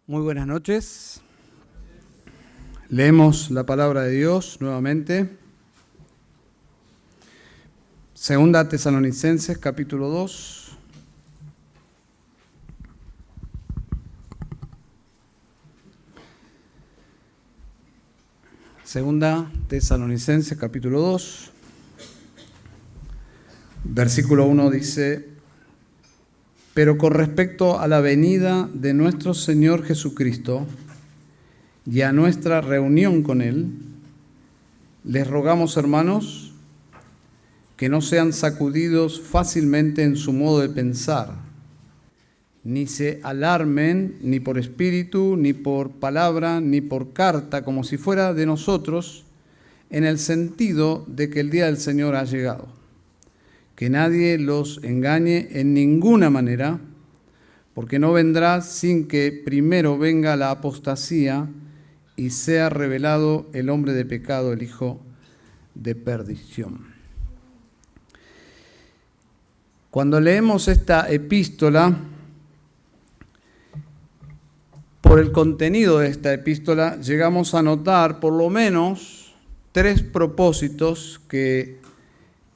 Muy buenas noches. Leemos la palabra de Dios nuevamente. Segunda Tesalonicenses, capítulo 2. Segunda Tesalonicenses, capítulo 2. Versículo 1 dice: pero con respecto a la venida de nuestro Señor Jesucristo y a nuestra reunión con Él, les rogamos, hermanos, que no sean sacudidos fácilmente en su modo de pensar, ni se alarmen ni por espíritu, ni por palabra, ni por carta, como si fuera de nosotros, en el sentido de que el día del Señor ha llegado. Que nadie los engañe en ninguna manera, porque no vendrá sin que primero venga la apostasía y sea revelado el hombre de pecado, el hijo de perdición. Cuando leemos esta epístola, por el contenido de esta epístola, llegamos a notar por lo menos 3 propósitos que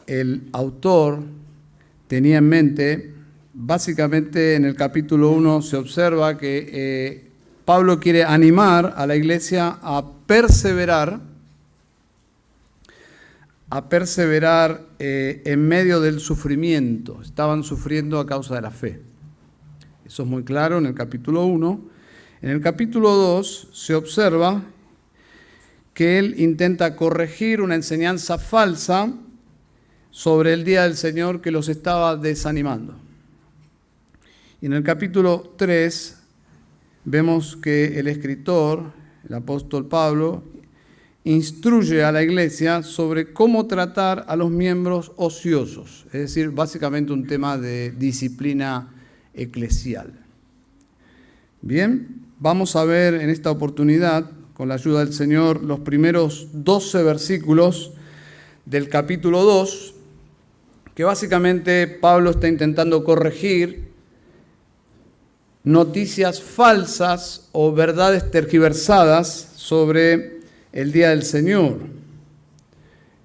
el autor tenía en mente. Básicamente en el capítulo 1 se observa que Pablo quiere animar a la iglesia a perseverar en medio del sufrimiento. Estaban sufriendo a causa de la fe. Eso es muy claro en el capítulo 1. En el capítulo 2 se observa que él intenta corregir una enseñanza falsa sobre el día del Señor que los estaba desanimando. Y en el capítulo 3 vemos que el escritor, el apóstol Pablo, instruye a la iglesia sobre cómo tratar a los miembros ociosos, es decir, básicamente un tema de disciplina eclesial. Bien, vamos a ver en esta oportunidad, con la ayuda del Señor, los primeros 12 versículos del capítulo 2, que básicamente Pablo está intentando corregir noticias falsas o verdades tergiversadas sobre el día del Señor.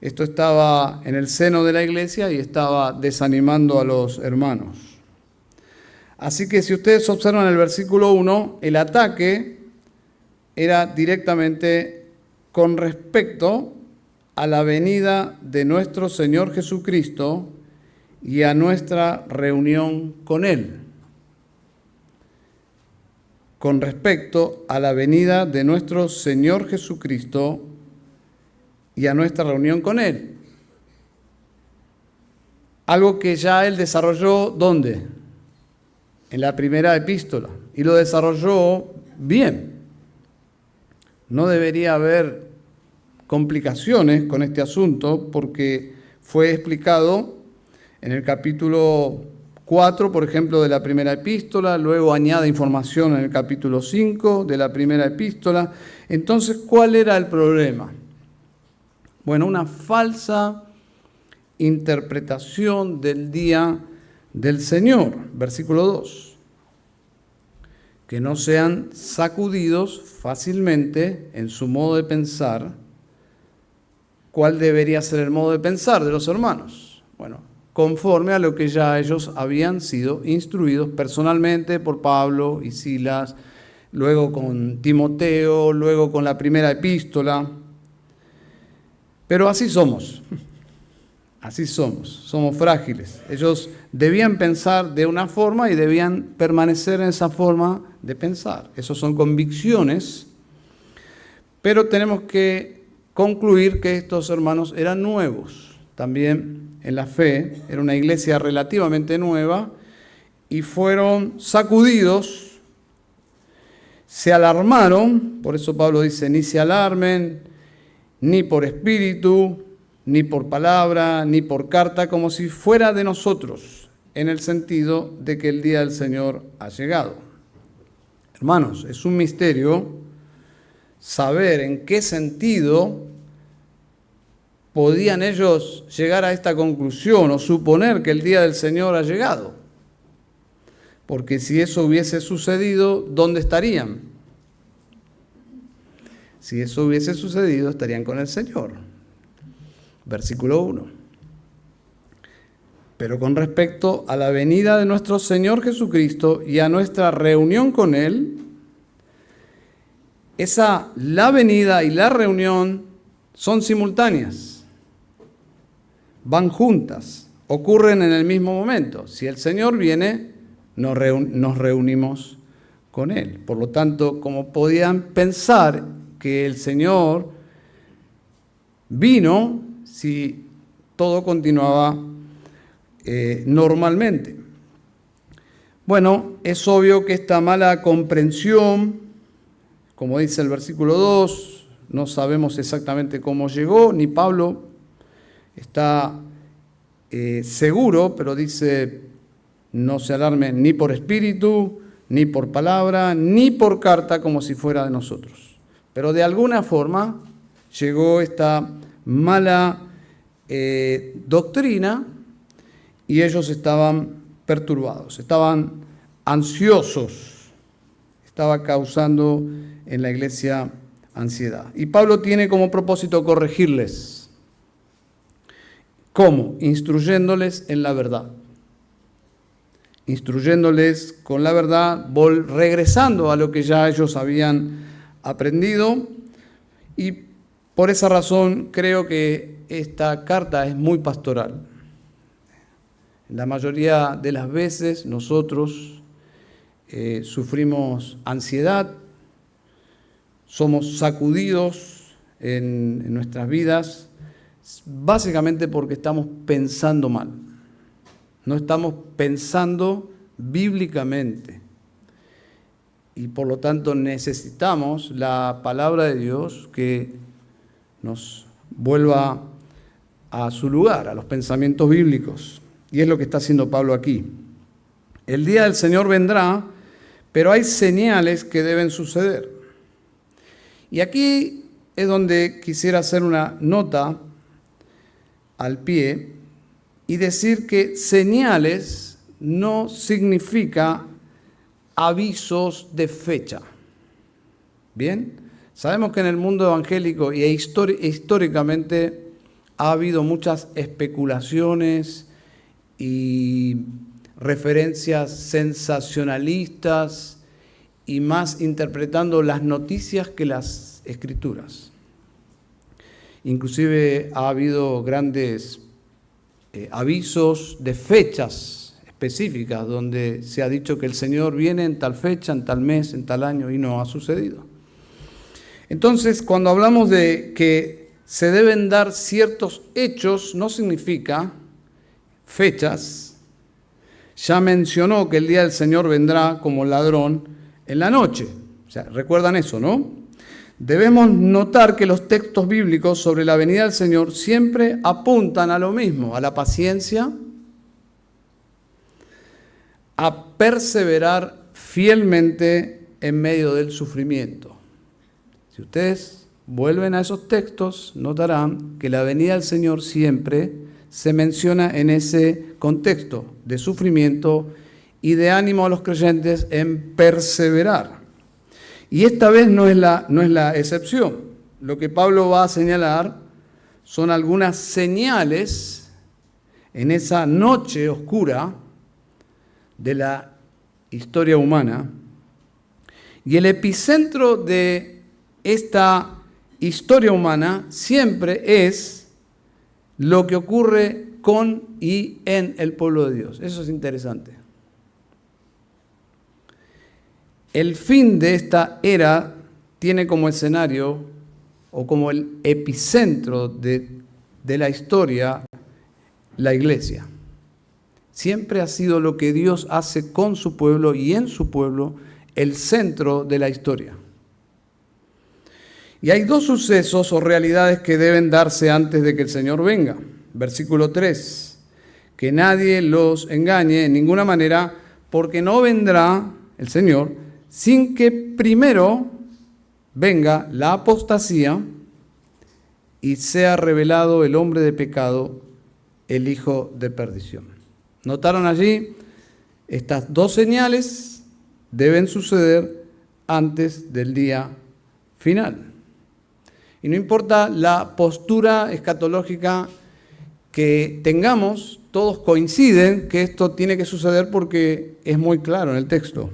Esto estaba en el seno de la iglesia y estaba desanimando a los hermanos. Así que si ustedes observan el versículo 1, el ataque era directamente con respecto a la venida de nuestro Señor Jesucristo y a nuestra reunión con Él. Con respecto a la venida de nuestro Señor Jesucristo y a nuestra reunión con Él. Algo que ya Él desarrolló, ¿dónde? En la primera epístola. Y lo desarrolló bien. No debería haber complicaciones con este asunto porque fue explicado en el capítulo 4, por ejemplo, de la primera epístola, luego añade información en el capítulo 5 de la primera epístola. Entonces, ¿cuál era el problema? Bueno, una falsa interpretación del día del Señor, versículo 2. Que no sean sacudidos fácilmente en su modo de pensar. ¿Cuál debería ser el modo de pensar de los hermanos? Bueno, conforme a lo que ya ellos habían sido instruidos personalmente por Pablo y Silas, luego con Timoteo, luego con la primera epístola. Pero así somos frágiles. Ellos debían pensar de una forma y debían permanecer en esa forma de pensar. Esas son convicciones, pero tenemos que concluir que estos hermanos eran nuevos también en la fe, era una iglesia relativamente nueva, y fueron sacudidos, se alarmaron, por eso Pablo dice, ni se alarmen, ni por espíritu, ni por palabra, ni por carta, como si fuera de nosotros, en el sentido de que el día del Señor ha llegado. Hermanos, es un misterio saber en qué sentido podían ellos llegar a esta conclusión o suponer que el día del Señor ha llegado. Porque si eso hubiese sucedido, ¿dónde estarían? Si eso hubiese sucedido, estarían con el Señor. Versículo 1. Pero con respecto a la venida de nuestro Señor Jesucristo y a nuestra reunión con Él, la venida y la reunión son simultáneas, van juntas, ocurren en el mismo momento. Si el Señor viene, nos reunimos con Él. Por lo tanto, como podían pensar que el Señor vino si todo continuaba normalmente. Bueno, es obvio que esta mala comprensión, como dice el versículo 2, no sabemos exactamente cómo llegó, ni Pablo está seguro, pero dice, no se alarmen ni por espíritu, ni por palabra, ni por carta, como si fuera de nosotros. Pero de alguna forma llegó esta mala doctrina y ellos estaban perturbados, estaban ansiosos, estaba causando en la iglesia ansiedad. Y Pablo tiene como propósito corregirles. ¿Cómo? Instruyéndoles en la verdad. Instruyéndoles con la verdad, regresando a lo que ya ellos habían aprendido. Y por esa razón creo que esta carta es muy pastoral. La mayoría de las veces nosotros sufrimos ansiedad, somos sacudidos en nuestras vidas, básicamente porque estamos pensando mal. No estamos pensando bíblicamente. Y por lo tanto necesitamos la palabra de Dios que nos vuelva a su lugar, a los pensamientos bíblicos. Y es lo que está haciendo Pablo aquí. El día del Señor vendrá, pero hay señales que deben suceder. Y aquí es donde quisiera hacer una nota al pie y decir que señales no significa avisos de fecha. ¿Bien? Sabemos que en el mundo evangélico y históricamente ha habido muchas especulaciones y referencias sensacionalistas y más interpretando las noticias que las escrituras. Inclusive ha habido grandes avisos de fechas específicas donde se ha dicho que el Señor viene en tal fecha, en tal mes, en tal año, y no ha sucedido. Entonces, cuando hablamos de que se deben dar ciertos hechos, no significa fechas. Ya mencionó que el día del Señor vendrá como ladrón en la noche. O sea, recuerdan eso, ¿no? Debemos notar que los textos bíblicos sobre la venida del Señor siempre apuntan a lo mismo, a la paciencia, a perseverar fielmente en medio del sufrimiento. Si ustedes vuelven a esos textos, notarán que la venida del Señor siempre se menciona en ese contexto de sufrimiento y de ánimo a los creyentes en perseverar. Y esta vez no es la excepción. Lo que Pablo va a señalar son algunas señales en esa noche oscura de la historia humana. Y el epicentro de esta historia humana siempre es lo que ocurre con y en el pueblo de Dios. Eso es interesante. El fin de esta era tiene como escenario o como el epicentro de la historia la iglesia. Siempre ha sido lo que Dios hace con su pueblo y en su pueblo el centro de la historia. Y hay dos sucesos o realidades que deben darse antes de que el Señor venga. Versículo 3, que nadie los engañe en ninguna manera, porque no vendrá el Señor sin que primero venga la apostasía y sea revelado el hombre de pecado, el hijo de perdición. ¿Notaron allí? Estas dos señales deben suceder antes del día final. Y no importa la postura escatológica que tengamos, todos coinciden que esto tiene que suceder porque es muy claro en el texto.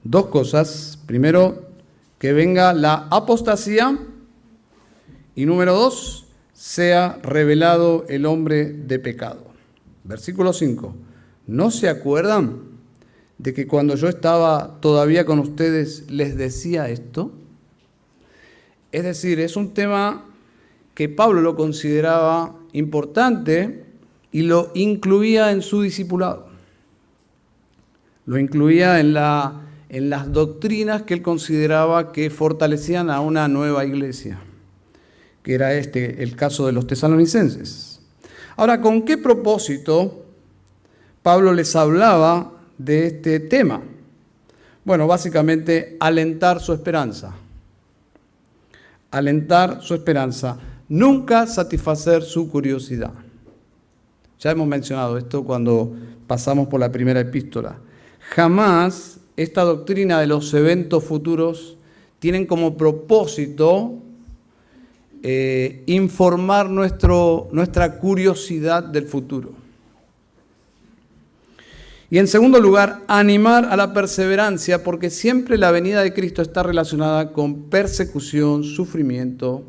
Dos cosas. Primero, que venga la apostasía. Y número 2, sea revelado el hombre de pecado. Versículo 5. ¿No se acuerdan de que cuando yo estaba todavía con ustedes les decía esto? Es decir, es un tema que Pablo lo consideraba importante y lo incluía en su discipulado. Lo incluía en las doctrinas que él consideraba que fortalecían a una nueva iglesia, que era el caso de los tesalonicenses. Ahora, ¿con qué propósito Pablo les hablaba de este tema? Bueno, básicamente alentar su esperanza. Alentar su esperanza, nunca satisfacer su curiosidad. Ya hemos mencionado esto cuando pasamos por la primera epístola. Jamás esta doctrina de los eventos futuros tienen como propósito informar nuestra curiosidad del futuro. Y en segundo lugar, animar a la perseverancia, porque siempre la venida de Cristo está relacionada con persecución, sufrimiento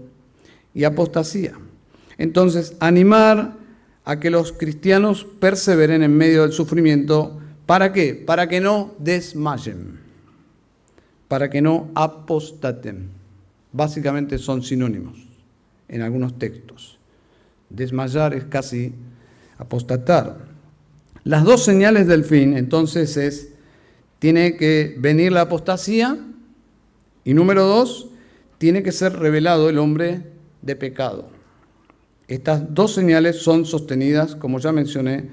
y apostasía. Entonces, animar a que los cristianos perseveren en medio del sufrimiento. ¿Para qué? Para que no desmayen, para que no apostaten. Básicamente son sinónimos en algunos textos. Desmayar es casi apostatar. Las dos señales del fin, entonces, tiene que venir la apostasía y número 2, tiene que ser revelado el hombre de pecado. Estas dos señales son sostenidas, como ya mencioné,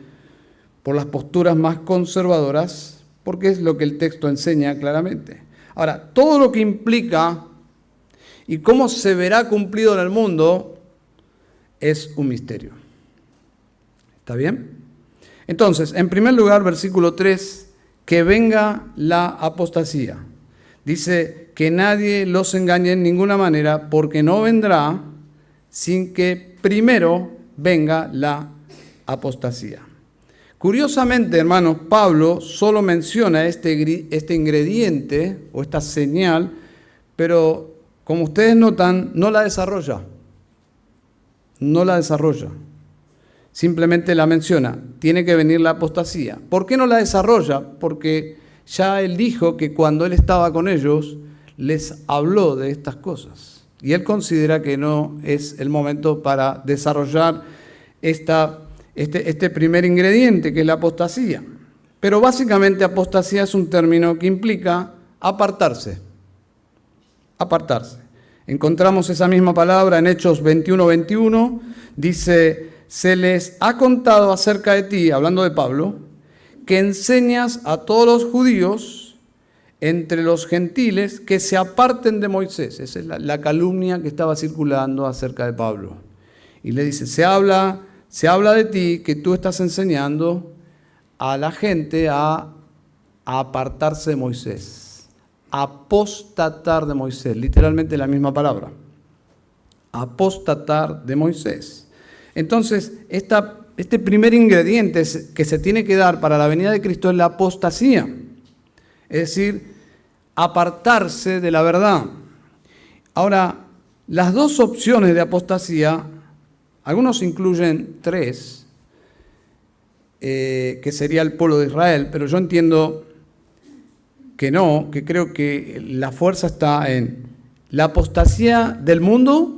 por las posturas más conservadoras, porque es lo que el texto enseña claramente. Ahora, todo lo que implica y cómo se verá cumplido en el mundo es un misterio. ¿Está bien? Entonces, en primer lugar, versículo 3, que venga la apostasía. Dice que nadie los engañe en ninguna manera, porque no vendrá sin que primero venga la apostasía. Curiosamente, hermanos, Pablo solo menciona este ingrediente o esta señal, pero como ustedes notan, no la desarrolla. No la desarrolla. Simplemente la menciona, tiene que venir la apostasía. ¿Por qué no la desarrolla? Porque ya él dijo que cuando él estaba con ellos, les habló de estas cosas. Y él considera que no es el momento para desarrollar este primer ingrediente, que es la apostasía. Pero básicamente apostasía es un término que implica apartarse. Apartarse. Encontramos esa misma palabra en Hechos 21:21. Dice: se les ha contado acerca de ti, hablando de Pablo, que enseñas a todos los judíos entre los gentiles que se aparten de Moisés. Esa es la calumnia que estaba circulando acerca de Pablo. Y le dice, se habla de ti que tú estás enseñando a la gente a apartarse de Moisés, apostatar de Moisés, literalmente la misma palabra, apostatar de Moisés. Entonces, este primer ingrediente que se tiene que dar para la venida de Cristo es la apostasía, es decir, apartarse de la verdad. Ahora, las dos opciones de apostasía, algunos incluyen 3, que sería el pueblo de Israel, pero yo entiendo que no, que creo que la fuerza está en la apostasía del mundo,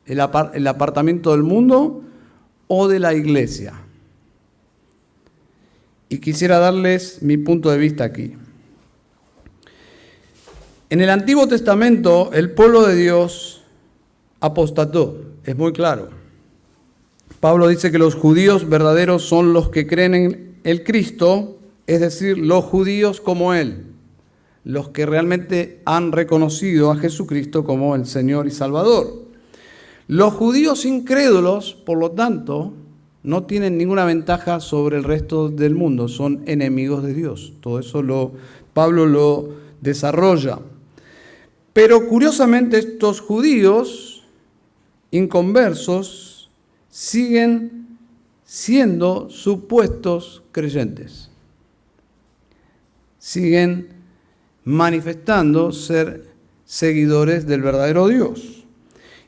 el apartamiento del mundo o de la iglesia. Y quisiera darles mi punto de vista aquí. En el Antiguo Testamento, el pueblo de Dios apostató, es muy claro. Pablo dice que los judíos verdaderos son los que creen en el Cristo, es decir, los judíos como Él, los que realmente han reconocido a Jesucristo como el Señor y Salvador. Los judíos incrédulos, por lo tanto, no tienen ninguna ventaja sobre el resto del mundo, son enemigos de Dios. Todo eso Pablo lo desarrolla. Pero curiosamente estos judíos inconversos siguen siendo supuestos creyentes. Siguen manifestando ser seguidores del verdadero Dios.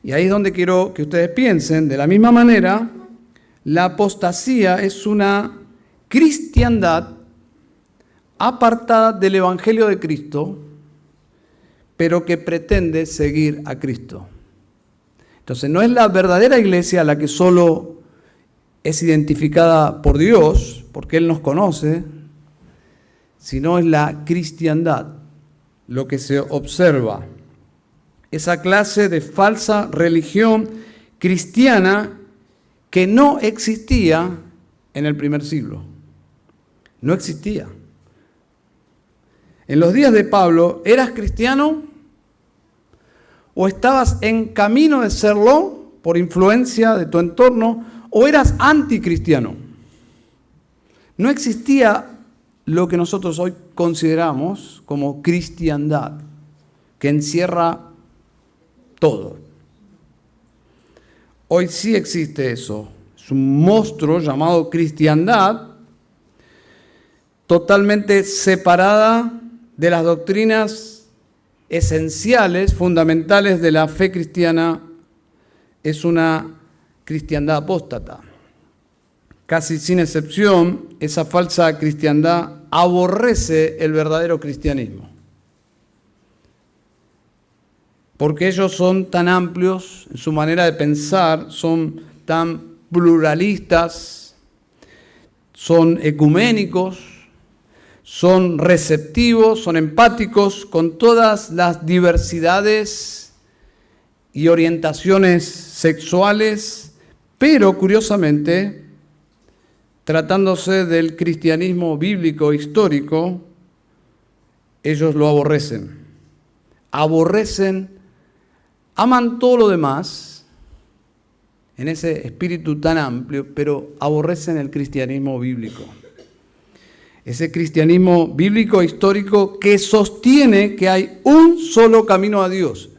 Y ahí es donde quiero que ustedes piensen, de la misma manera, la apostasía es una cristiandad apartada del Evangelio de Cristo, pero que pretende seguir a Cristo. Entonces no es la verdadera iglesia la que solo es identificada por Dios, porque Él nos conoce, sino es la cristiandad, lo que se observa. Esa clase de falsa religión cristiana que no existía en el primer siglo. No existía. En los días de Pablo, ¿eras cristiano o estabas en camino de serlo por influencia de tu entorno o eras anticristiano? No existía lo que nosotros hoy consideramos como cristiandad, que encierra todo. Hoy sí existe eso. Es un monstruo llamado cristiandad, totalmente separada de las doctrinas esenciales, fundamentales de la fe cristiana. Es una cristiandad apóstata. Casi sin excepción, esa falsa cristiandad aborrece el verdadero cristianismo. Porque ellos son tan amplios en su manera de pensar, son tan pluralistas, son ecuménicos, son receptivos, son empáticos con todas las diversidades y orientaciones sexuales, pero curiosamente, tratándose del cristianismo bíblico histórico, ellos lo aborrecen. Aman todo lo demás, en ese espíritu tan amplio, pero aborrecen el cristianismo bíblico. Ese cristianismo bíblico histórico que sostiene que hay un solo camino a Dios,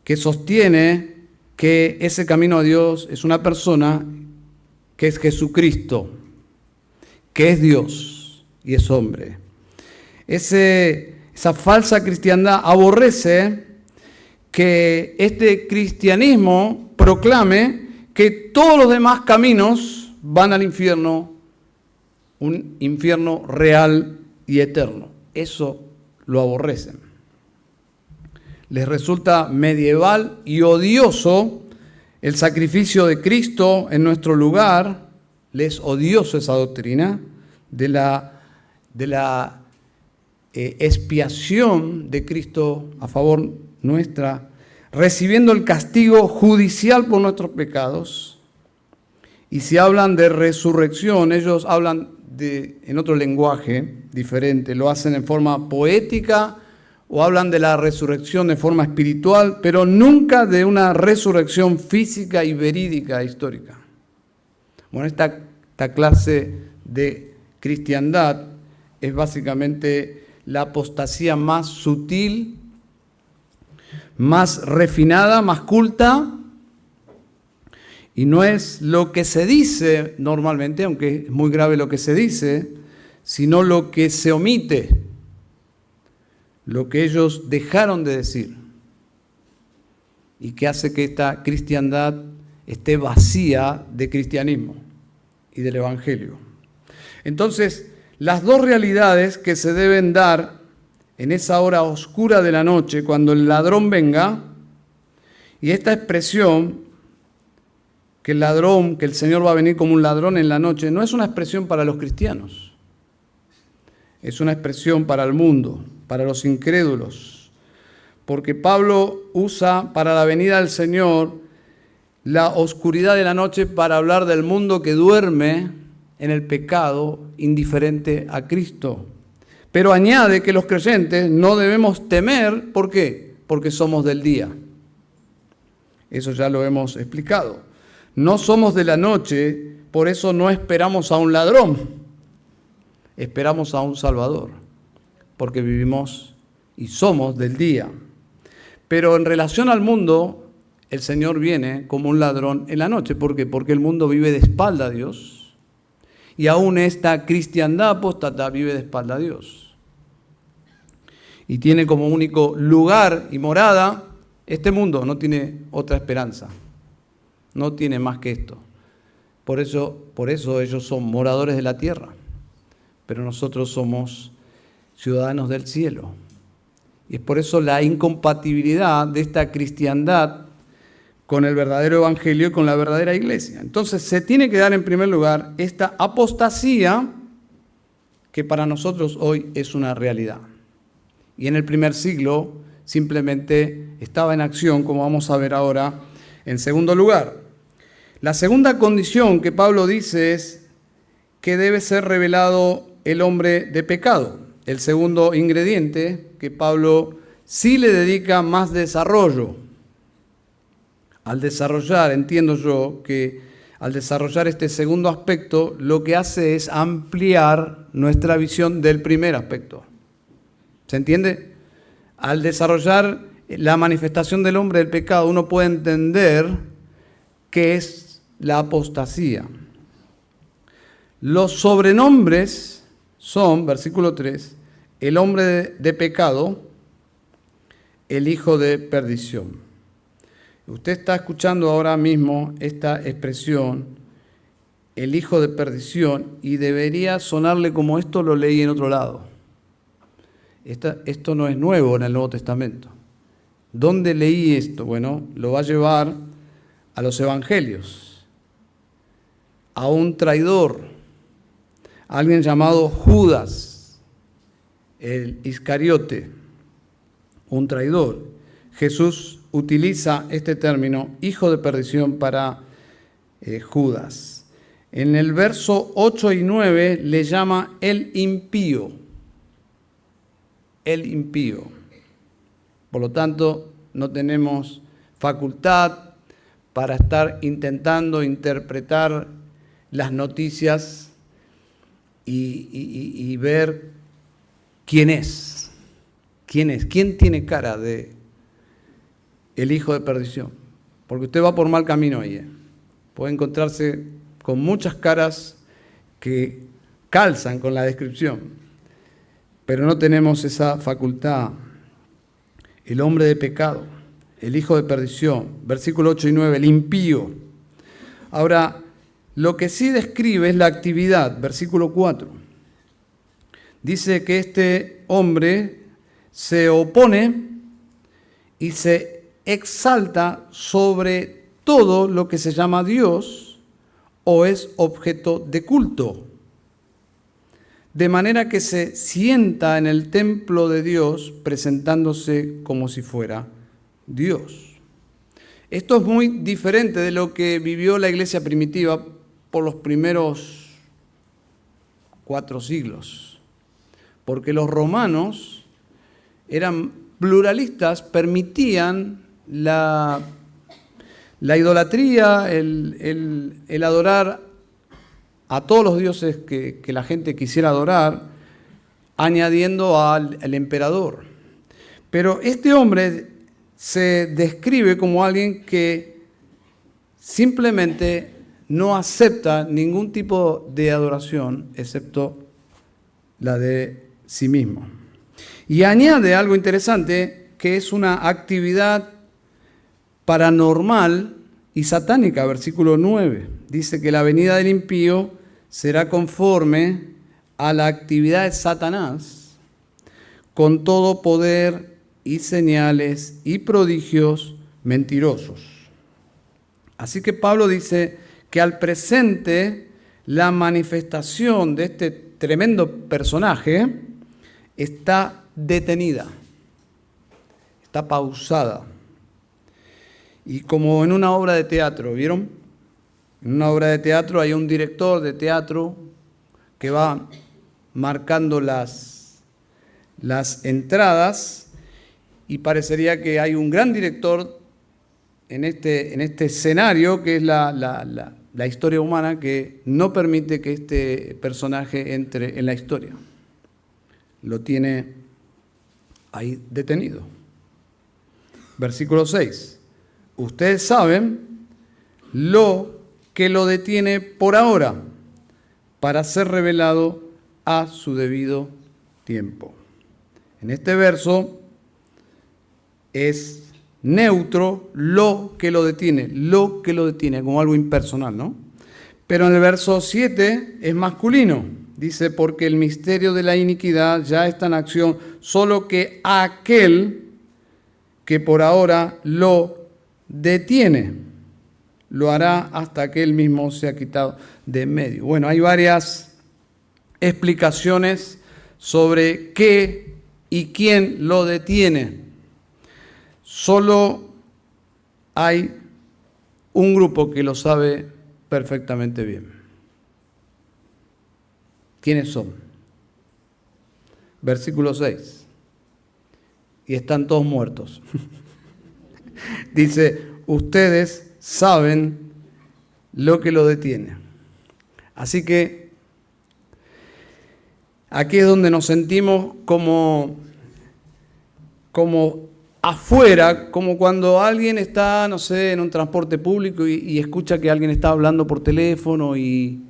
que sostiene que ese camino a Dios es una persona que es Jesucristo, que es Dios y es hombre. Esa falsa cristiandad aborrece que este cristianismo proclame que todos los demás caminos van al infierno, un infierno real y eterno. Eso lo aborrecen. Les resulta medieval y odioso el sacrificio de Cristo en nuestro lugar. Les es odioso esa doctrina de la expiación de Cristo a favor nuestra, recibiendo el castigo judicial por nuestros pecados. Y si hablan de resurrección, ellos hablan en otro lenguaje diferente, lo hacen en forma poética o hablan de la resurrección de forma espiritual, pero nunca de una resurrección física y verídica histórica. Bueno, esta clase de cristiandad es básicamente la apostasía más sutil, más refinada, más culta, y no es lo que se dice normalmente, aunque es muy grave lo que se dice, sino lo que se omite, lo que ellos dejaron de decir, y que hace que esta cristiandad esté vacía de cristianismo y del Evangelio. Entonces, las dos realidades que se deben dar en esa hora oscura de la noche, cuando el ladrón venga, y esta expresión, que el Señor va a venir como un ladrón en la noche, no es una expresión para los cristianos, es una expresión para el mundo, para los incrédulos, porque Pablo usa para la venida del Señor la oscuridad de la noche para hablar del mundo que duerme en el pecado, indiferente a Cristo. Pero añade que los creyentes no debemos temer, ¿por qué? Porque somos del día. Eso ya lo hemos explicado. No somos de la noche, por eso no esperamos a un ladrón, esperamos a un Salvador, porque vivimos y somos del día. Pero en relación al mundo, el Señor viene como un ladrón en la noche. ¿Por qué? Porque el mundo vive de espalda a Dios y aún esta cristiandad apóstata vive de espalda a Dios. Y tiene como único lugar y morada este mundo, no tiene otra esperanza, no tiene más que esto. Por eso ellos son moradores de la tierra, pero nosotros somos ciudadanos del cielo. Y es por eso la incompatibilidad de esta cristiandad con el verdadero evangelio y con la verdadera iglesia. Entonces se tiene que dar en primer lugar esta apostasía que para nosotros hoy es una realidad. Y en el primer siglo simplemente estaba en acción, como vamos a ver ahora. En segundo lugar, la segunda condición que Pablo dice es que debe ser revelado el hombre de pecado. El segundo ingrediente que Pablo sí le dedica más desarrollo. Al desarrollar, entiendo yo que al desarrollar este segundo aspecto, lo que hace es ampliar nuestra visión del primer aspecto. ¿Se entiende? Al desarrollar la manifestación del hombre del pecado, uno puede entender qué es la apostasía. Los sobrenombres son, versículo 3, el hombre de pecado, el hijo de perdición. Usted está escuchando ahora mismo esta expresión, el hijo de perdición, y debería sonarle como esto lo leí en otro lado. Esto no es nuevo en el Nuevo Testamento. ¿Dónde leí esto? Bueno, lo va a llevar a los evangelios, a un traidor, a alguien llamado Judas, el Iscariote, un traidor. Jesús utiliza este término, hijo de perdición, para Judas. En el verso 8 y 9 le llama el impío. El impío. Por lo tanto, no tenemos facultad para estar intentando interpretar las noticias y ver quién es. ¿Quién tiene cara de el hijo de perdición? Porque usted va por mal camino ahí. Puede encontrarse con muchas caras que calzan con la descripción, pero no tenemos esa facultad. El hombre de pecado, el hijo de perdición, versículo 8 y 9, el impío. Ahora, lo que sí describe es la actividad, versículo 4. Dice que este hombre se opone y se exalta sobre todo lo que se llama Dios o es objeto de culto. De manera que se sienta en el templo de Dios presentándose como si fuera Dios. Esto es muy diferente de lo que vivió la iglesia primitiva por los primeros 4 siglos. Porque los romanos eran pluralistas, permitían la idolatría, el adorar a todos los dioses que la gente quisiera adorar, añadiendo al emperador. Pero este hombre se describe como alguien que simplemente no acepta ningún tipo de adoración, excepto la de sí mismo. Y añade algo interesante, que es una actividad paranormal y satánica, versículo 9. Dice que la venida del impío será conforme a la actividad de Satanás, con todo poder y señales y prodigios mentirosos. Así que Pablo dice que al presente la manifestación de este tremendo personaje está detenida, está pausada. Y como en una obra de teatro, ¿vieron? En una obra de teatro hay un director de teatro que va marcando las entradas y parecería que hay un gran director en este escenario que es la historia humana, que no permite que este personaje entre en la historia. Lo tiene ahí detenido. Versículo 6. Ustedes saben lo que lo detiene por ahora para ser revelado a su debido tiempo. En este verso es neutro lo que lo detiene, como algo impersonal, ¿no? Pero en el verso 7 es masculino. Dice, porque el misterio de la iniquidad ya está en acción, solo que aquel que por ahora lo detiene, lo hará hasta que él mismo sea quitado de en medio. Bueno, hay varias explicaciones sobre qué y quién lo detiene. Solo hay un grupo que lo sabe perfectamente bien. ¿Quiénes son? Versículo 6. Y están todos muertos. Dice, ustedes saben lo que lo detiene. Así que aquí es donde nos sentimos como afuera, como cuando alguien está, no sé, en un transporte público y escucha que alguien está hablando por teléfono y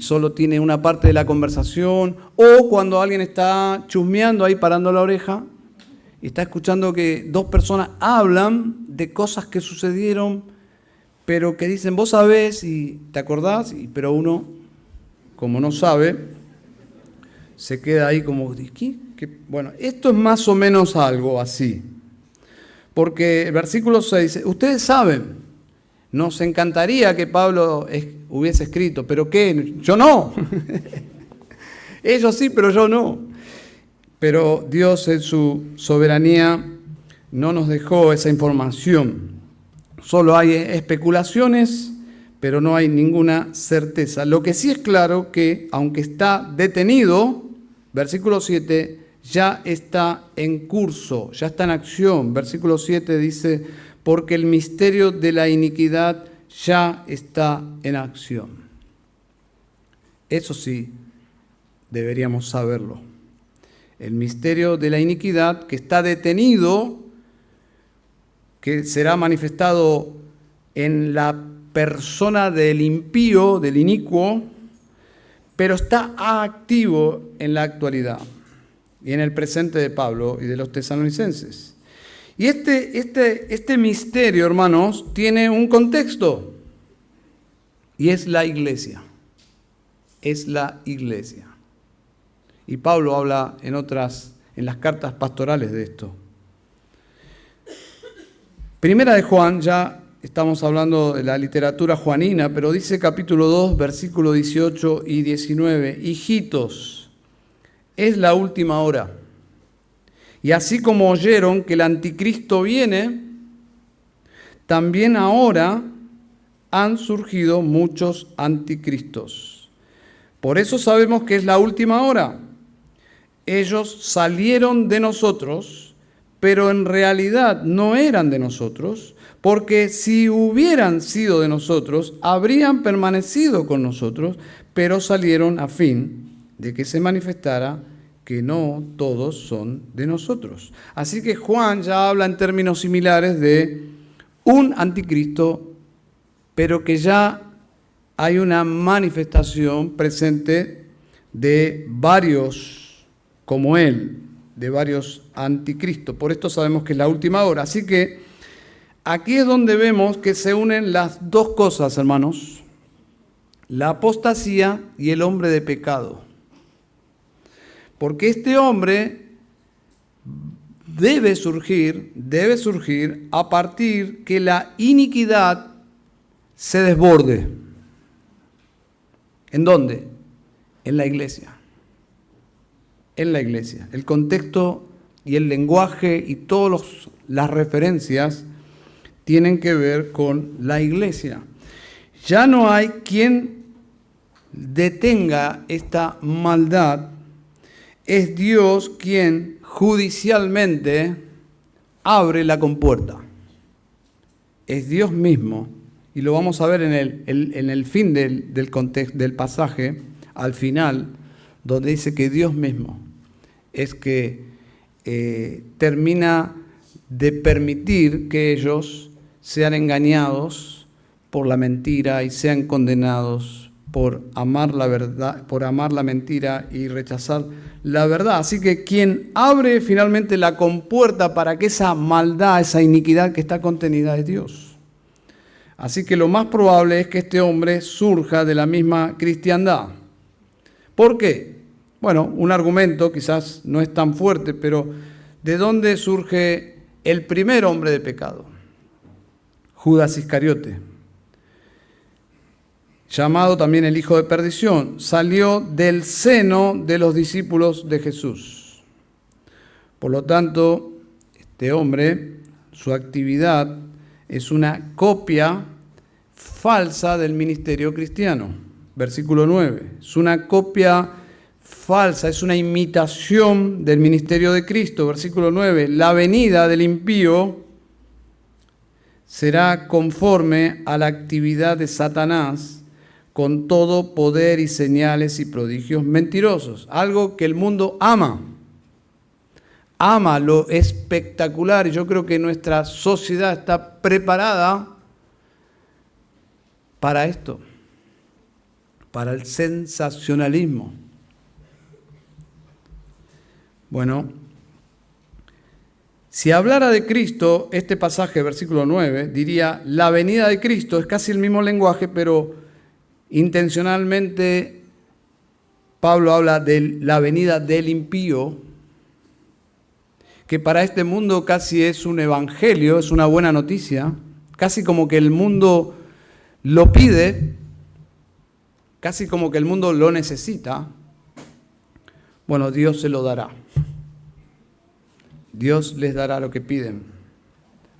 solo tiene una parte de la conversación, o cuando alguien está chusmeando ahí, parando la oreja, y está escuchando que dos personas hablan de cosas que sucedieron, pero que dicen, vos sabés y te acordás, pero uno, como no sabe, se queda ahí como, ¿qué? Bueno, esto es más o menos algo así, porque el versículo 6, ustedes saben, nos encantaría que Pablo hubiese escrito, pero ¿qué? Yo no. Ellos sí, pero yo no. Pero Dios en su soberanía no nos dejó esa información. Solo hay especulaciones, pero no hay ninguna certeza. Lo que sí es claro que, aunque está detenido, versículo 7, ya está en curso, ya está en acción. Versículo 7 dice, porque el misterio de la iniquidad ya está en acción. Eso sí, deberíamos saberlo. El misterio de la iniquidad que está detenido, que será manifestado en la persona del impío, del inicuo, pero está activo en la actualidad y en el presente de Pablo y de los tesalonicenses. Y este misterio, hermanos, tiene un contexto, y es la iglesia. Es la iglesia. Y Pablo habla en las cartas pastorales de esto. Primera de Juan, ya estamos hablando de la literatura juanina, pero dice capítulo 2, versículo 18 y 19, hijitos, es la última hora. Y así como oyeron que el anticristo viene, también ahora han surgido muchos anticristos. Por eso sabemos que es la última hora. Ellos salieron de nosotros, pero en realidad no eran de nosotros, porque si hubieran sido de nosotros, habrían permanecido con nosotros, pero salieron a fin de que se manifestara que no todos son de nosotros. Así que Juan ya habla en términos similares de un anticristo, pero que ya hay una manifestación presente de varios como él, de varios anticristos. Por esto sabemos que es la última hora. Así que aquí es donde vemos que se unen las dos cosas, hermanos, la apostasía y el hombre de pecado. Porque este hombre debe surgir a partir que la iniquidad se desborde. ¿En dónde? En la iglesia. En la iglesia. El contexto y el lenguaje y todas las referencias tienen que ver con la iglesia. Ya no hay quien detenga esta maldad. Es Dios quien judicialmente abre la compuerta. Es Dios mismo, y lo vamos a ver en el fin del contexto del pasaje, al final, donde dice que Dios mismo es que termina de permitir que ellos sean engañados por la mentira y sean condenados por amar la verdad, por amar la mentira y rechazar la verdad. Así que quien abre finalmente la compuerta para que esa maldad, esa iniquidad que está contenida es Dios. Así que lo más probable es que este hombre surja de la misma cristiandad. ¿Por qué? Bueno, un argumento quizás no es tan fuerte, pero ¿de dónde surge el primer hombre de pecado? Judas Iscariote, llamado también el hijo de perdición, salió del seno de los discípulos de Jesús. Por lo tanto, este hombre, su actividad es una copia falsa del ministerio cristiano. Versículo 9. Es una copia falsa, es una imitación del ministerio de Cristo. Versículo 9. La venida del impío será conforme a la actividad de Satanás, con todo poder y señales y prodigios mentirosos. Algo que el mundo ama. Ama lo espectacular. Yo creo que nuestra sociedad está preparada para esto, para el sensacionalismo. Bueno, si hablara de Cristo, este pasaje, versículo 9, diría, la venida de Cristo, es casi el mismo lenguaje, pero intencionalmente Pablo habla de la venida del impío, que para este mundo casi es un evangelio, es una buena noticia, casi como que el mundo lo pide, casi como que el mundo lo necesita. Bueno, Dios se lo dará. Dios les dará lo que piden.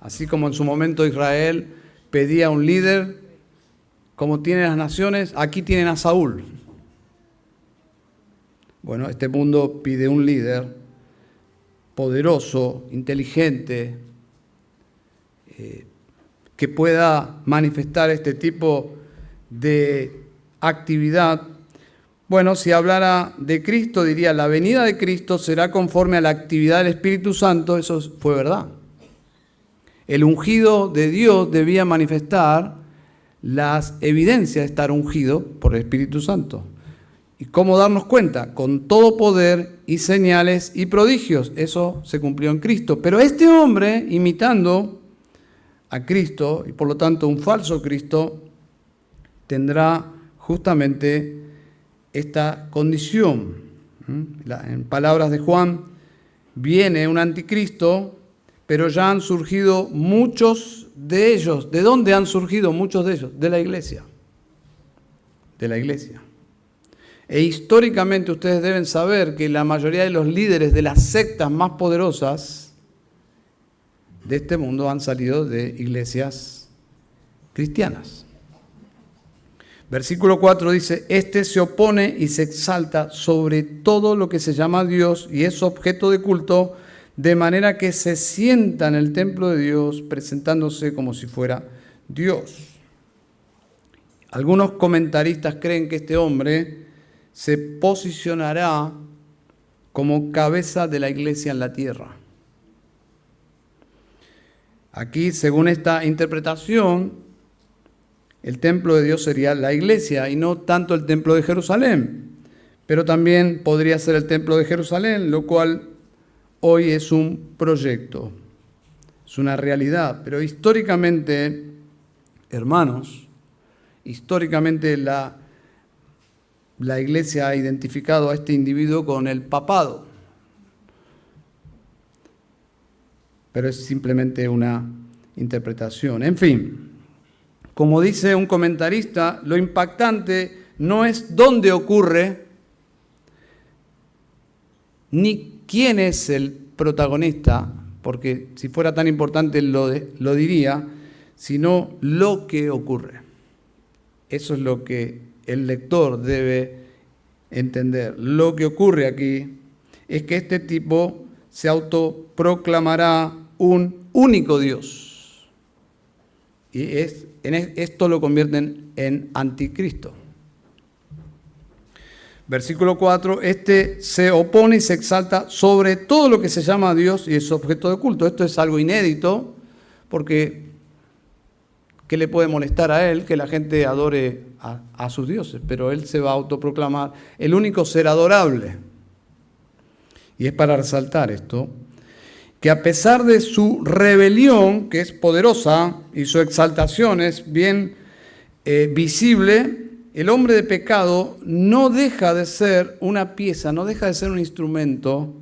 Así como en su momento Israel pedía un líder, como tienen las naciones, aquí tienen a Saúl. Bueno, este mundo pide un líder poderoso, inteligente, que pueda manifestar este tipo de actividad. Bueno, si hablara de Cristo, diría, la venida de Cristo será conforme a la actividad del Espíritu Santo. Eso fue verdad. El ungido de Dios debía manifestar las evidencias de estar ungido por el Espíritu Santo. ¿Y cómo darnos cuenta? Con todo poder y señales y prodigios. Eso se cumplió en Cristo. Pero este hombre, imitando a Cristo, y por lo tanto un falso Cristo, tendrá justamente esta condición. En palabras de Juan, viene un anticristo, pero ya han surgido muchos de ellos. ¿De dónde han surgido muchos de ellos? De la iglesia. De la iglesia. E históricamente ustedes deben saber que la mayoría de los líderes de las sectas más poderosas de este mundo han salido de iglesias cristianas. Versículo 4 dice, este se opone y se exalta sobre todo lo que se llama Dios y es objeto de culto, de manera que se sienta en el templo de Dios presentándose como si fuera Dios. Algunos comentaristas creen que este hombre se posicionará como cabeza de la iglesia en la tierra. Aquí, según esta interpretación, el templo de Dios sería la iglesia y no tanto el templo de Jerusalén, pero también podría ser el templo de Jerusalén, lo cual hoy es un proyecto, es una realidad. Pero históricamente, hermanos, históricamente la iglesia ha identificado a este individuo con el papado, pero es simplemente una interpretación. En fin, como dice un comentarista, lo impactante no es dónde ocurre, ni quién es el protagonista, porque si fuera tan importante lo diría, sino lo que ocurre. Eso es lo que el lector debe entender. Lo que ocurre aquí es que este tipo se autoproclamará un único Dios. Y esto lo convierten en anticristo. Versículo 4, este se opone y se exalta sobre todo lo que se llama Dios y es objeto de culto. Esto es algo inédito, porque ¿qué le puede molestar a él? Que la gente adore a sus dioses, pero él se va a autoproclamar el único ser adorable. Y es para resaltar esto, que a pesar de su rebelión, que es poderosa, y su exaltación es bien visible, el hombre de pecado no deja de ser una pieza, no deja de ser un instrumento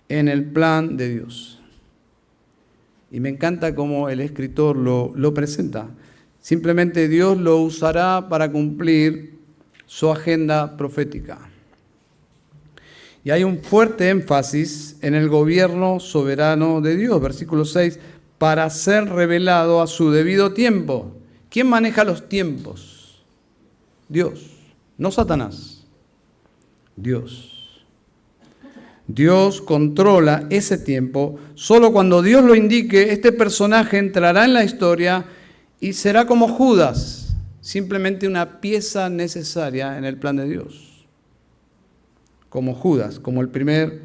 en el plan de Dios. Y me encanta cómo el escritor lo presenta. Simplemente Dios lo usará para cumplir su agenda profética. Y hay un fuerte énfasis en el gobierno soberano de Dios, versículo 6, para ser revelado a su debido tiempo. ¿Quién maneja los tiempos? Dios, no Satanás. Dios. Dios controla ese tiempo. Solo cuando Dios lo indique, este personaje entrará en la historia y será como Judas, simplemente una pieza necesaria en el plan de Dios. Como Judas, como el primer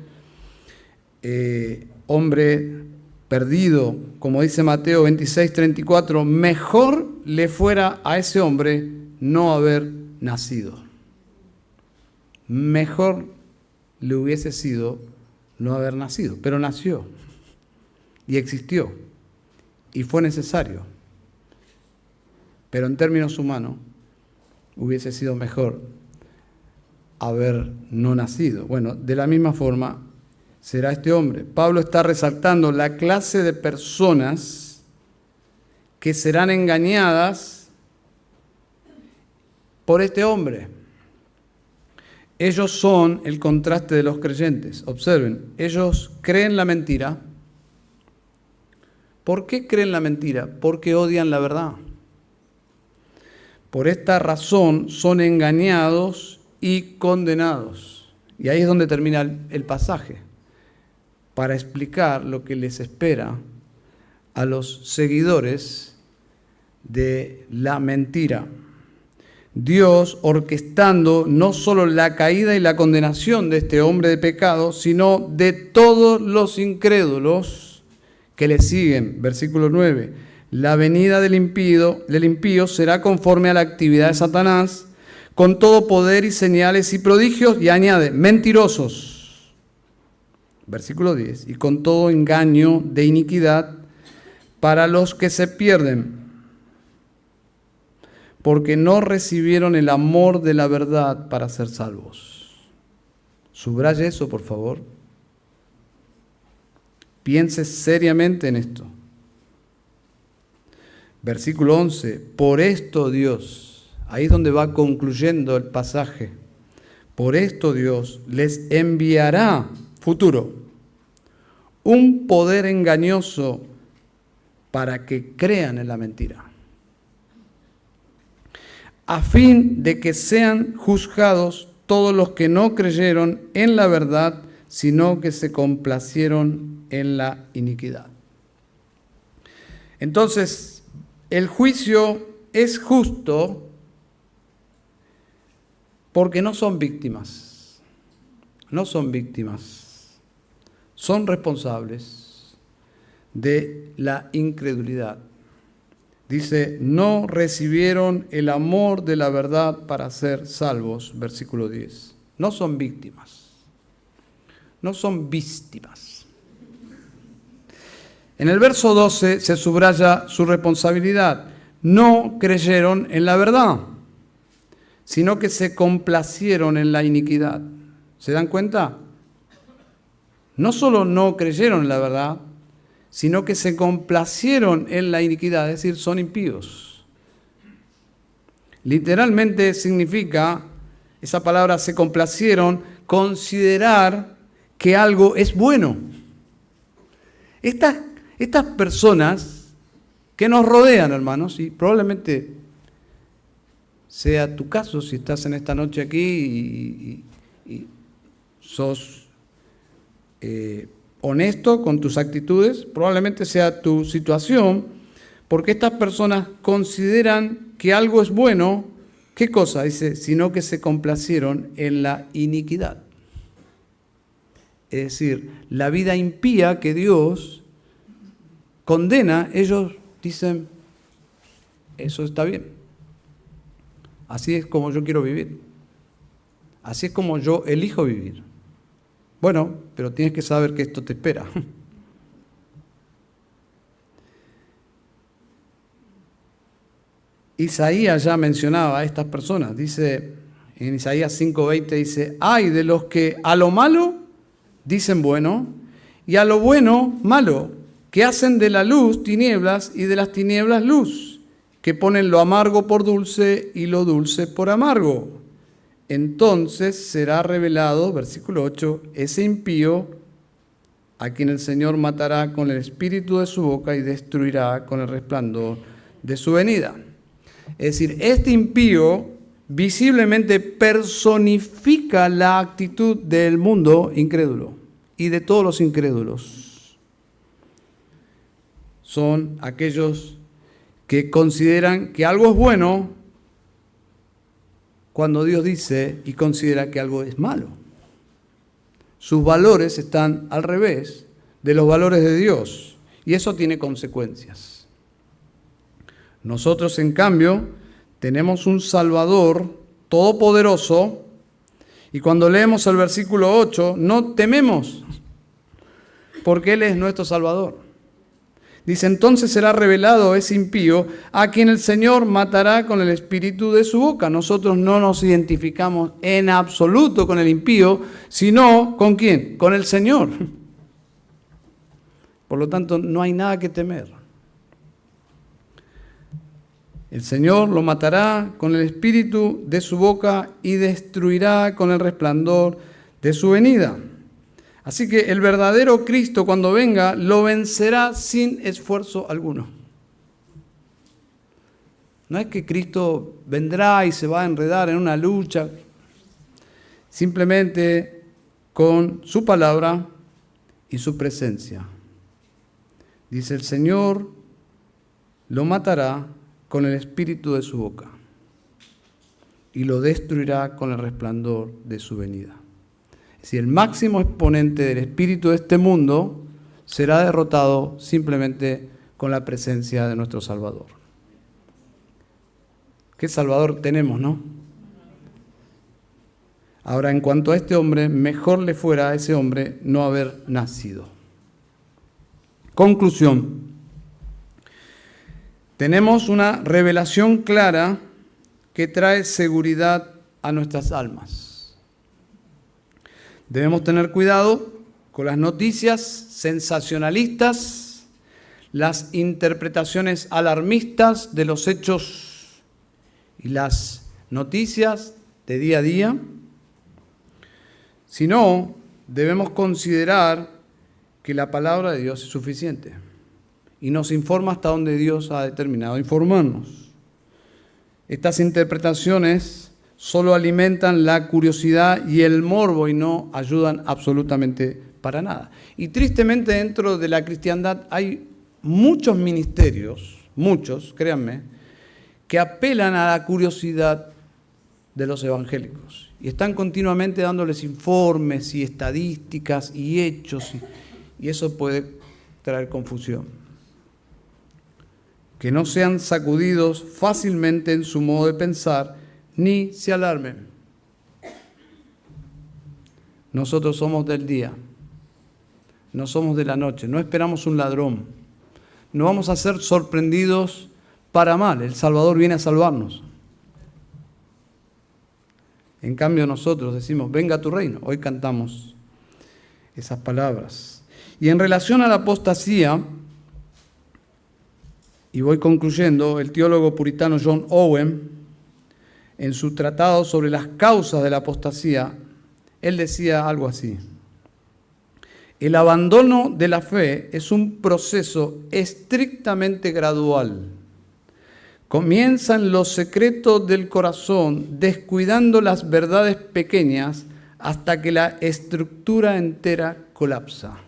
hombre perdido, como dice Mateo 26:34, mejor le fuera a ese hombre no haber nacido. Mejor le hubiese sido no haber nacido, pero nació y existió y fue necesario. Pero en términos humanos hubiese sido mejor haber no nacido. Bueno, de la misma forma será este hombre. Pablo está resaltando la clase de personas que serán engañadas por este hombre. Ellos son el contraste de los creyentes. Observen, ellos creen la mentira. ¿Por qué creen la mentira? Porque odian la verdad. Por esta razón son engañados y condenados. Y ahí es donde termina el pasaje, para explicar lo que les espera a los seguidores de la mentira. Dios orquestando no solo la caída y la condenación de este hombre de pecado, sino de todos los incrédulos que le siguen. Versículo 9. La venida del impío será conforme a la actividad de Satanás, con todo poder y señales y prodigios, y añade, mentirosos. Versículo 10. Y con todo engaño de iniquidad para los que se pierden, porque no recibieron el amor de la verdad para ser salvos. Subraye eso, por favor. Piense seriamente en esto. Versículo 11. Por esto Dios, ahí es donde va concluyendo el pasaje. Por esto Dios les enviará, futuro, un poder engañoso para que crean en la mentira, a fin de que sean juzgados todos los que no creyeron en la verdad, sino que se complacieron en la iniquidad. Entonces, el juicio es justo porque no son víctimas. No son víctimas. Son responsables de la incredulidad. Dice, no recibieron el amor de la verdad para ser salvos, versículo 10. No son víctimas, no son víctimas. En el verso 12 se subraya su responsabilidad. No creyeron en la verdad, sino que se complacieron en la iniquidad. ¿Se dan cuenta? No solo no creyeron en la verdad, sino que se complacieron en la iniquidad, es decir, son impíos. Literalmente significa, esa palabra se complacieron, considerar que algo es bueno. Estas personas que nos rodean, hermanos, y probablemente sea tu caso si estás en esta noche aquí y sos honesto con tus actitudes, probablemente sea tu situación, porque estas personas consideran que algo es bueno, ¿Qué cosa? Dice, sino que se complacieron en la iniquidad. Es decir, la vida impía que Dios condena, ellos dicen, eso está bien. Así es como yo quiero vivir. Así es como yo elijo vivir. Bueno, pero tienes que saber que esto te espera. Isaías ya mencionaba a estas personas. Dice, en Isaías 5:20 dice, ay de los que a lo malo dicen bueno y a lo bueno malo, que hacen de la luz tinieblas y de las tinieblas luz, que ponen lo amargo por dulce y lo dulce por amargo. Entonces será revelado, versículo 8, ese impío a quien el Señor matará con el espíritu de su boca y destruirá con el resplandor de su venida. Es decir, este impío visiblemente personifica la actitud del mundo incrédulo y de todos los incrédulos. Son aquellos que consideran que algo es bueno cuando Dios dice y considera que algo es malo. Sus valores están al revés de los valores de Dios y eso tiene consecuencias. Nosotros, en cambio, tenemos un Salvador todopoderoso y cuando leemos el versículo 8, no tememos porque Él es nuestro Salvador. Dice, entonces será revelado ese impío a quien el Señor matará con el espíritu de su boca. Nosotros no nos identificamos en absoluto con el impío, sino ¿con quién? Con el Señor. Por lo tanto, no hay nada que temer. El Señor lo matará con el espíritu de su boca y destruirá con el resplandor de su venida. Así que el verdadero Cristo, cuando venga, lo vencerá sin esfuerzo alguno. No es que Cristo vendrá y se va a enredar en una lucha. Simplemente con su palabra y su presencia. Dice, el Señor lo matará con el espíritu de su boca y lo destruirá con el resplandor de su venida. Es decir, el máximo exponente del espíritu de este mundo será derrotado simplemente con la presencia de nuestro Salvador. ¿Qué Salvador tenemos, no? Ahora, en cuanto a este hombre, mejor le fuera a ese hombre no haber nacido. Conclusión. Tenemos una revelación clara que trae seguridad a nuestras almas. Debemos tener cuidado con las noticias sensacionalistas, las interpretaciones alarmistas de los hechos y las noticias de día a día. Si no, debemos considerar que la palabra de Dios es suficiente y nos informa hasta donde Dios ha determinado informarnos. Estas interpretaciones solo alimentan la curiosidad y el morbo y no ayudan absolutamente para nada. Y tristemente dentro de la cristiandad hay muchos ministerios, muchos, créanme, que apelan a la curiosidad de los evangélicos y están continuamente dándoles informes y estadísticas y hechos y eso puede traer confusión. Que no sean sacudidos fácilmente en su modo de pensar, ni se alarmen. Nosotros somos del día, no somos de la noche, no esperamos un ladrón. No vamos a ser sorprendidos para mal, el Salvador viene a salvarnos. En cambio nosotros decimos, venga tu reino. Hoy cantamos esas palabras. Y en relación a la apostasía, y voy concluyendo, el teólogo puritano John Owen, en su tratado sobre las causas de la apostasía, él decía algo así. El abandono de la fe es un proceso estrictamente gradual. Comienza en los secretos del corazón, descuidando las verdades pequeñas hasta que la estructura entera colapsa.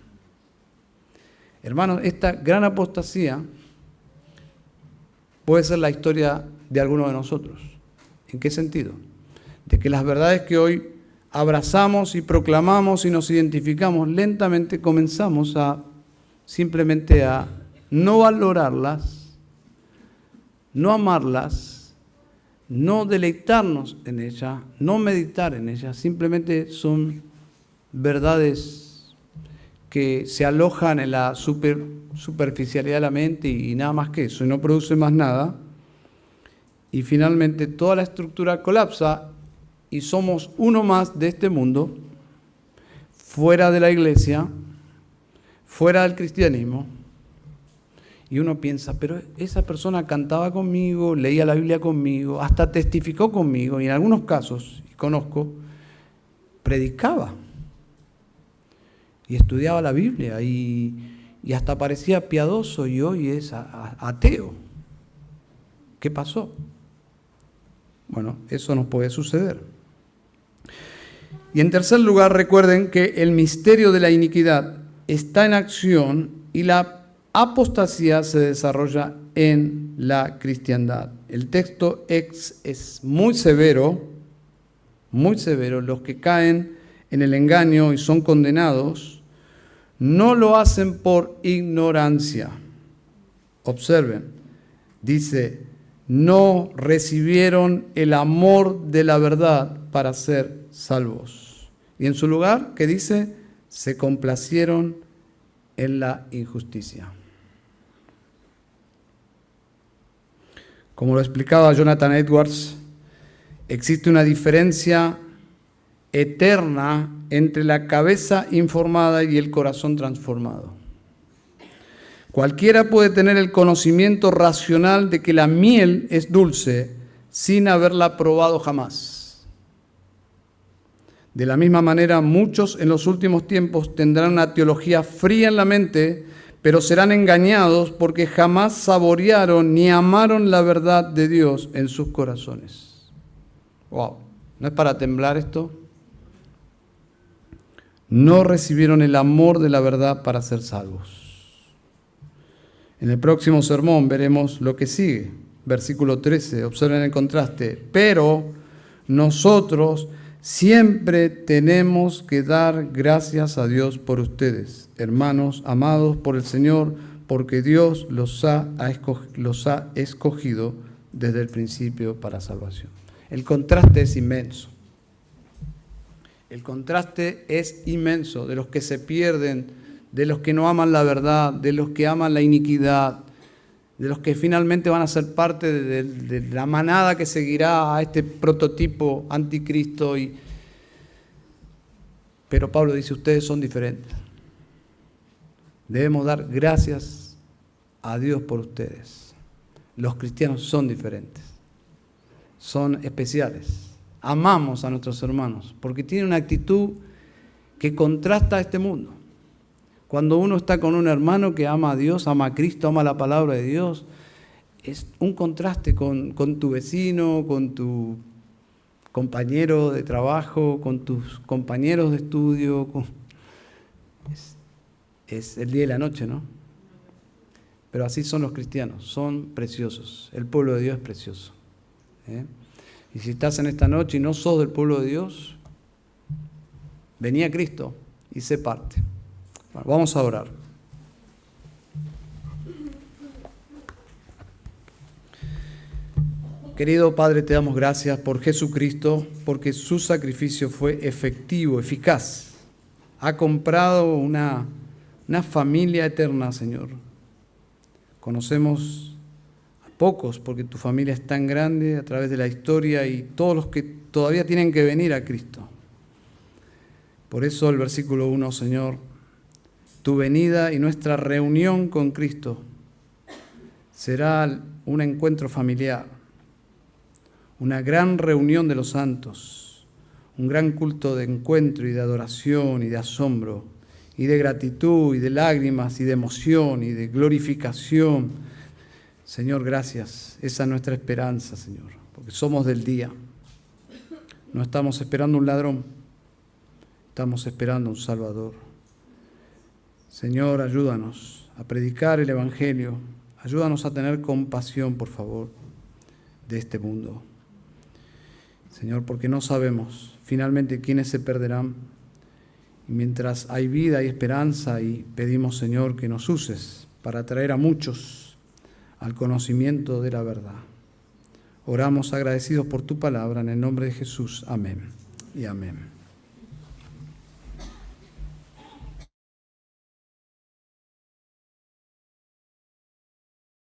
Hermanos, esta gran apostasía puede ser la historia de alguno de nosotros. ¿En qué sentido? De que las verdades que hoy abrazamos y proclamamos y nos identificamos, lentamente comenzamos simplemente a no valorarlas, no amarlas, no deleitarnos en ellas, no meditar en ellas. Simplemente son verdades que se alojan en la superficialidad de la mente y nada más que eso, y no produce más nada. Y finalmente toda la estructura colapsa y somos uno más de este mundo, fuera de la iglesia, fuera del cristianismo. Y uno piensa, pero esa persona cantaba conmigo, leía la Biblia conmigo, hasta testificó conmigo, y en algunos casos, y conozco, predicaba y estudiaba la Biblia y hasta parecía piadoso, y hoy es ateo. ¿Qué pasó? Bueno, eso nos puede suceder. Y en tercer lugar, recuerden que el misterio de la iniquidad está en acción y la apostasía se desarrolla en la cristiandad. El texto es muy severo, muy severo. Los que caen en el engaño y son condenados no lo hacen por ignorancia. Observen, dice, no recibieron el amor de la verdad para ser salvos. Y en su lugar, ¿qué dice? Se complacieron en la injusticia. Como lo explicaba Jonathan Edwards, existe una diferencia eterna entre la cabeza informada y el corazón transformado. Cualquiera puede tener el conocimiento racional de que la miel es dulce sin haberla probado jamás. De la misma manera, muchos en los últimos tiempos tendrán una teología fría en la mente, pero serán engañados porque jamás saborearon ni amaron la verdad de Dios en sus corazones. ¡Wow! ¿No es para temblar esto? No recibieron el amor de la verdad para ser salvos. En el próximo sermón veremos lo que sigue. Versículo 13, observen el contraste. Pero nosotros siempre tenemos que dar gracias a Dios por ustedes, hermanos amados por el Señor, porque Dios los ha escogido desde el principio para salvación. El contraste es inmenso. El contraste es inmenso de los que se pierden, de los que no aman la verdad, de los que aman la iniquidad, de los que finalmente van a ser parte de la manada que seguirá a este prototipo anticristo. Pero Pablo dice, ustedes son diferentes. Debemos dar gracias a Dios por ustedes. Los cristianos son diferentes, son especiales. Amamos a nuestros hermanos porque tienen una actitud que contrasta a este mundo. Cuando uno está con un hermano que ama a Dios, ama a Cristo, ama la palabra de Dios, es un contraste con tu vecino, con tu compañero de trabajo, con tus compañeros de estudio. Es el día y la noche, ¿no? Pero así son los cristianos, son preciosos. El pueblo de Dios es precioso. Y si estás en esta noche y no sos del pueblo de Dios, vení a Cristo y sé parte. Bueno, vamos a orar. Querido Padre, te damos gracias por Jesucristo, porque su sacrificio fue efectivo, eficaz. Ha comprado una familia eterna, Señor. Conocemos a pocos, porque tu familia es tan grande a través de la historia y todos los que todavía tienen que venir a Cristo. Por eso el versículo 1, Señor, tu venida y nuestra reunión con Cristo será un encuentro familiar, una gran reunión de los santos, un gran culto de encuentro y de adoración y de asombro y de gratitud y de lágrimas y de emoción y de glorificación. Señor, gracias. Esa es nuestra esperanza, Señor, porque somos del día. No estamos esperando un ladrón, estamos esperando un Salvador. Señor, ayúdanos a predicar el Evangelio, ayúdanos a tener compasión, por favor, de este mundo. Señor, porque no sabemos finalmente quiénes se perderán. Y mientras hay vida y esperanza, y pedimos, Señor, que nos uses para traer a muchos al conocimiento de la verdad. Oramos agradecidos por tu palabra, en el nombre de Jesús. Amén y amén.